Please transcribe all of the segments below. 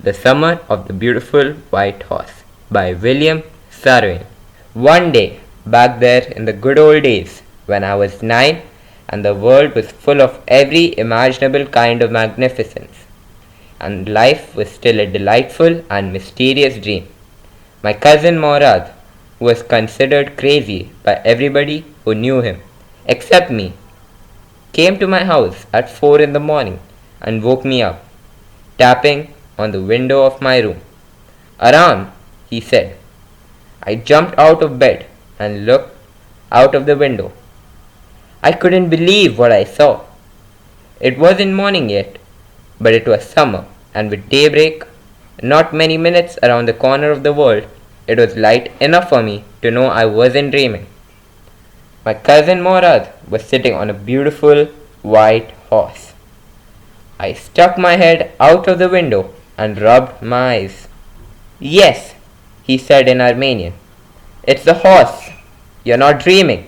The Summer of the Beautiful White Horse by William Sarwin. One day, back there in the good old days, when I was 9 and the world was full of every imaginable kind of magnificence, and life was still a delightful and mysterious dream, my cousin Morad, who was considered crazy by everybody who knew him, except me, came to my house at 4 in the morning and woke me up, tapping on the window of my room. "Aram," he said. I jumped out of bed and looked out of the window. I couldn't believe what I saw. It wasn't morning yet, but it was summer, and with daybreak, not many minutes around the corner of the world, it was light enough for me to know I wasn't dreaming. My cousin Morad was sitting on a beautiful white horse. I stuck my head out of the window and rubbed my eyes. "Yes," he said in Armenian. "It's the horse. You're not dreaming.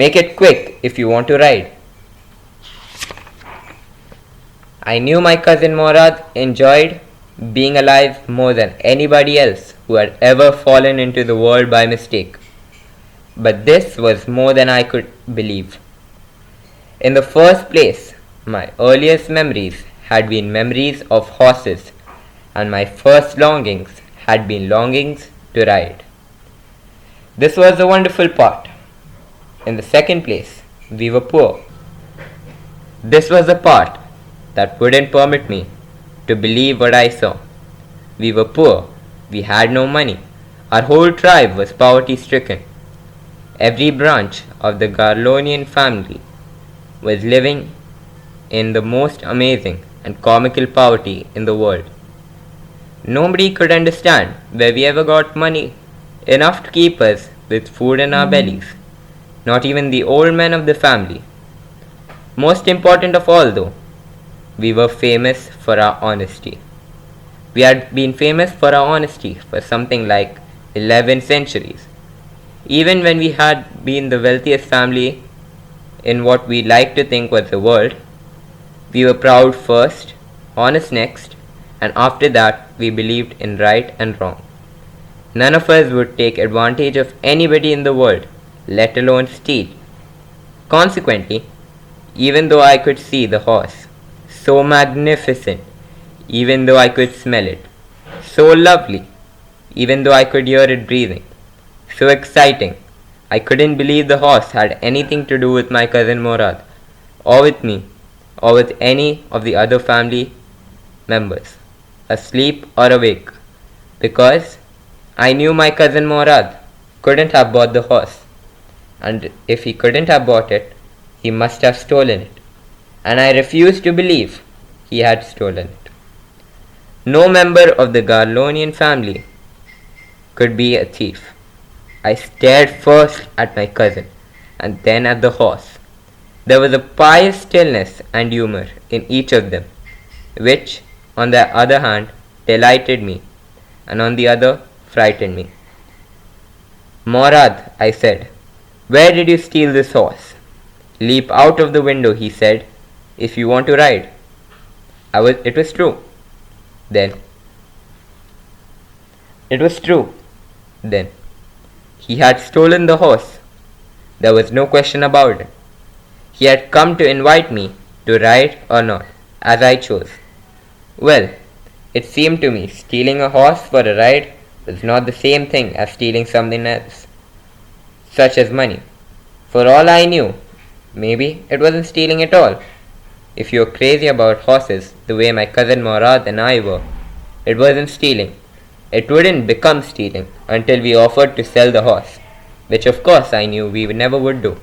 Make it quick if you want to ride." I knew my cousin Morad enjoyed being alive more than anybody else who had ever fallen into the world by mistake. But this was more than I could believe. In the first place, my earliest memories had been memories of horses, and my first longings had been longings to ride. This was the wonderful part. In the second place, we were poor. This was the part that wouldn't permit me to believe what I saw. We were poor. We had no money. Our whole tribe was poverty-stricken. Every branch of the Garlonian family was living in the most amazing and comical poverty in the world. Nobody could understand where we ever got money enough to keep us with food in our bellies, not even the old men of the family. Most important of all, though, we were famous for our honesty. We had been famous for our honesty for something like 11 centuries. Even when we had been the wealthiest family in what we liked to think was the world, we were proud first, honest next, and after that we believed in right and wrong. None of us would take advantage of anybody in the world, let alone steal. Consequently, even though I could see the horse, so magnificent, even though I could smell it, so lovely, even though I could hear it breathing, so exciting, I couldn't believe the horse had anything to do with my cousin Morad, or with me, or with any of the other family members, asleep or awake, because I knew my cousin Morad couldn't have bought the horse, and if he couldn't have bought it, he must have stolen it, and I refused to believe he had stolen it. No member of the Garlonian family could be a thief. I stared first at my cousin, and then at the horse. There was a pious stillness and humor in each of them, which, on the other hand, delighted me, and on the other, frightened me. "Morad," I said, "where did you steal this horse?" "Leap out of the window," he said, "if you want to ride." It was true. Then. It was true. Then. He had stolen the horse. There was no question about it. He had come to invite me to ride or not, as I chose. Well, it seemed to me stealing a horse for a ride was not the same thing as stealing something else, such as money. For all I knew, maybe it wasn't stealing at all. If you were crazy about horses the way my cousin Morad and I were, it wasn't stealing. It wouldn't become stealing until we offered to sell the horse, which of course I knew we never would do.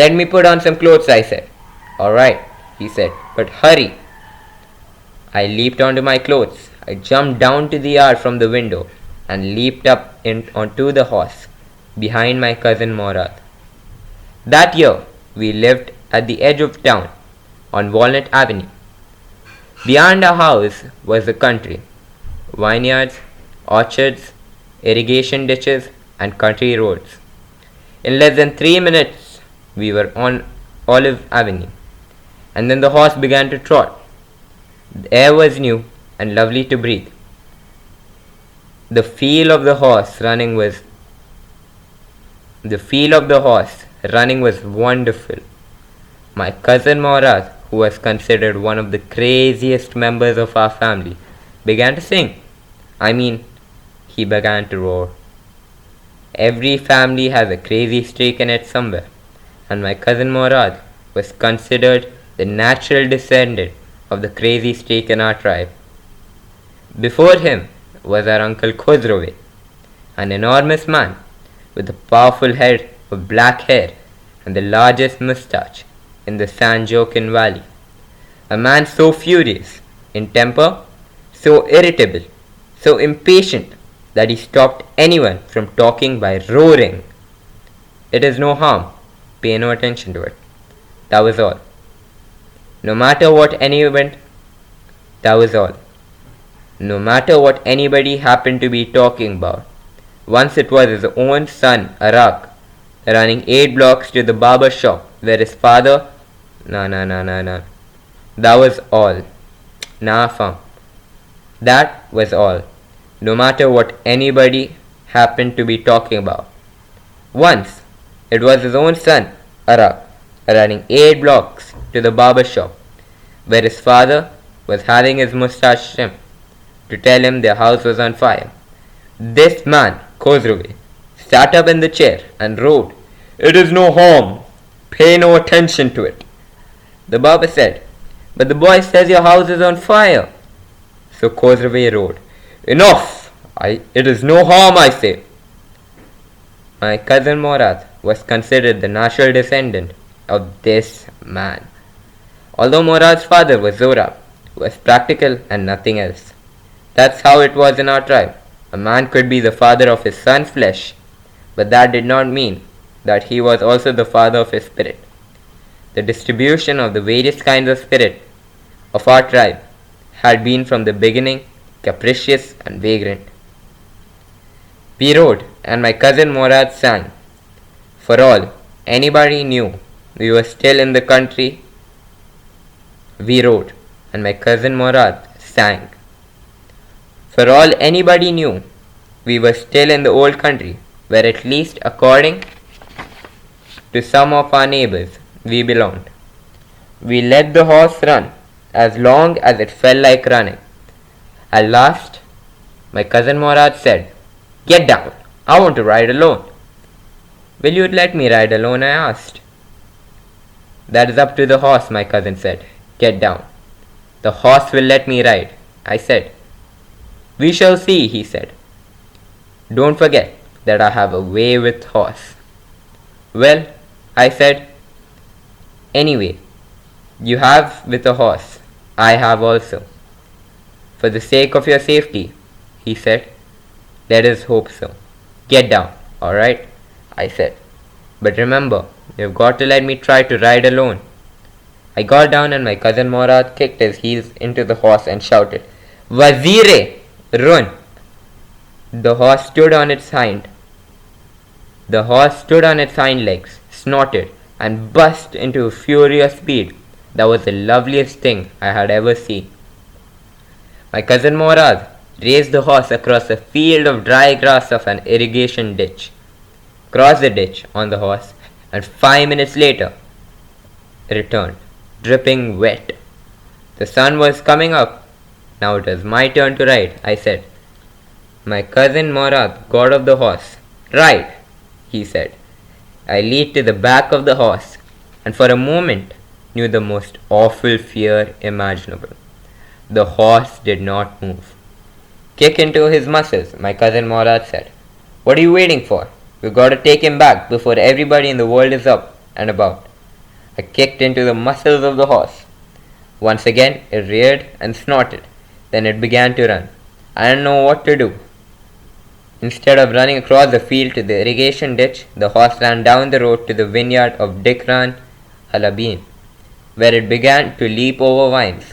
"Let me put on some clothes," I said. "All right," he said, "but hurry." I leaped onto my clothes. I jumped down to the yard from the window and leaped up onto the horse behind my cousin Morad. That year, we lived at the edge of town on Walnut Avenue. Beyond our house was the country, vineyards, orchards, irrigation ditches, and country roads. In less than 3 minutes, we were on Olive Avenue, and then the horse began to trot. The air was new, and lovely to breathe. The feel of the horse running was wonderful. My cousin Morad, who was considered one of the craziest members of our family, began to sing. I mean, he began to roar. Every family has a crazy streak in it somewhere, and my cousin Morad was considered the natural descendant of the crazy streak in our tribe. Before him was our uncle Khosrove, an enormous man with a powerful head of black hair and the largest moustache in the Sanjokin Valley. A man so furious in temper, so irritable, so impatient that he stopped anyone from talking by roaring. It is no harm, pay no attention to it. That was all. No matter what anyone, that was all. No matter what anybody happened to be talking about. Once it was his own son, Arak, running 8 blocks to the barber shop where his father. Nah. That was all. Nah, fam. That was all. No matter what anybody happened to be talking about. Once it was his own son, Arak, running 8 blocks to the barber shop where his father was having his mustache trimmed to tell him their house was on fire. This man, Khosrove, sat up in the chair and roared, "It is no harm. Pay no attention to it." The barber said, "But the boy says your house is on fire." So Khosrove roared, "Enough! It is no harm, I say." My cousin Morad was considered the natural descendant of this man. Although Morad's father was Zora, who was practical and nothing else. That's how it was in our tribe. A man could be the father of his son's flesh, but that did not mean that he was also the father of his spirit. The distribution of the various kinds of spirit of our tribe had been from the beginning capricious and vagrant. We rode, and my cousin Morad sang. For all anybody knew we were still in the country, we rode, and my cousin Morad sang. For all anybody knew, we were still in the old country, where at least according to some of our neighbors we belonged. We let the horse run as long as it felt like running. At last, my cousin Morad said, "Get down, I want to ride alone." "Will you let me ride alone?" I asked. "That is up to the horse," my cousin said. "Get down." "The horse will let me ride," I said. "We shall see," he said. "Don't forget that I have a way with horse." "Well," I said, "anyway, you have with a horse, I have also." "For the sake of your safety," he said. "Let us hope so." "Get down, alright," I said. "But remember, you've got to let me try to ride alone." I got down and my cousin Morad kicked his heels into the horse and shouted, "Wazire! Run!" The horse stood on its hind legs, snorted, and burst into furious speed. That was the loveliest thing I had ever seen. My cousin Morad raced the horse across a field of dry grass of an irrigation ditch, crossed the ditch on the horse, and 5 minutes later returned, dripping wet. The sun was coming up. Now it was my turn to ride, I said. My cousin Morad got off the horse. "Ride," he said. I leaped to the back of the horse, and for a moment knew the most awful fear imaginable. The horse did not move. "Kick into his muscles," my cousin Morad said. "What are you waiting for? We've got to take him back before everybody in the world is up and about." I kicked into the muscles of the horse. Once again it reared and snorted. Then it began to run. I didn't know what to do. Instead of running across the field to the irrigation ditch, the horse ran down the road to the vineyard of Dikran Halabin, where it began to leap over vines.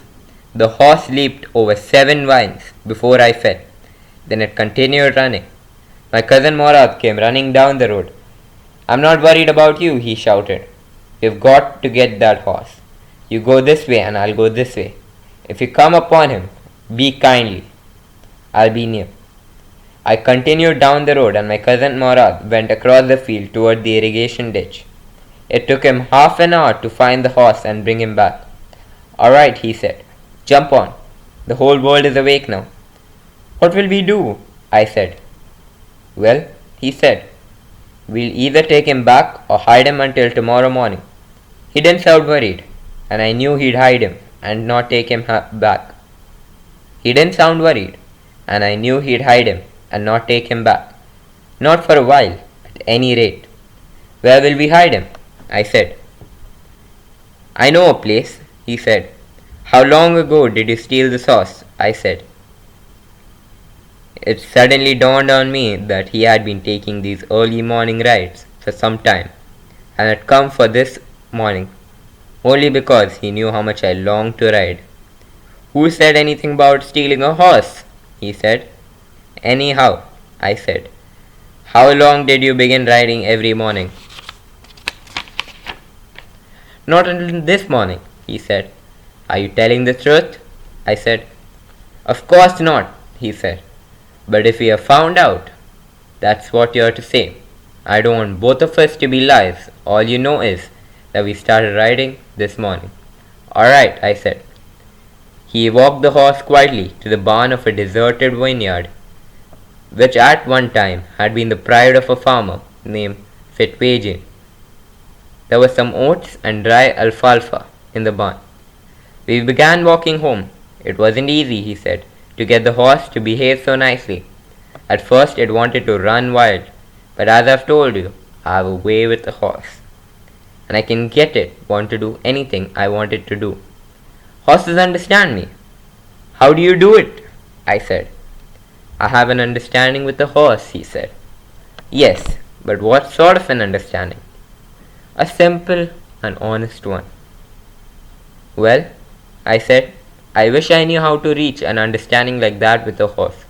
The horse leaped over 7 vines before I fell. Then it continued running. My cousin Morad came running down the road. "I'm not worried about you," he shouted. "We've got to get that horse. You go this way and I'll go this way. If you come upon him, Be kindly. I'll be near. I continued down the road and my cousin Morad went across the field toward the irrigation ditch. It took him half an hour to find the horse and bring him back. Alright, he said. Jump on. The whole world is awake now. What will we do? I said. Well, he said, we'll either take him back or hide him until tomorrow morning. He didn't sound worried, and I knew he'd hide him and not take him back. He didn't sound worried, and I knew he'd hide him and not take him back. Not for a while, at any rate. Where will we hide him? I said. I know a place, he said. How long ago did you steal the sauce? I said. It suddenly dawned on me that he had been taking these early morning rides for some time, and had come for this morning only because he knew how much I longed to ride. Who said anything about stealing a horse? He said. Anyhow, I said. How long did you begin riding every morning? Not until this morning, he said. Are you telling the truth? I said. Of course not, he said. But if we are found out, that's what you're to say. I don't want both of us to be liars. All you know is that we started riding this morning. Alright, I said. He walked the horse quietly to the barn of a deserted vineyard, which at one time had been the pride of a farmer named Fitwagen. There were some oats and dry alfalfa in the barn. We began walking home. It wasn't easy, he said, to get the horse to behave so nicely. At first it wanted to run wild, but as I've told you, I have a way with the horse, and I can get it want to do anything I want it to do. Horses understand me. How do you do it? I said. I have an understanding with the horse, he said. Yes, but what sort of an understanding? A simple and honest one. Well, I said, I wish I knew how to reach an understanding like that with a horse.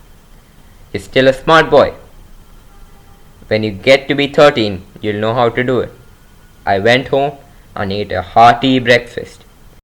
He's still a smart boy. When you get to be 13, you'll know how to do it. I went home and ate a hearty breakfast.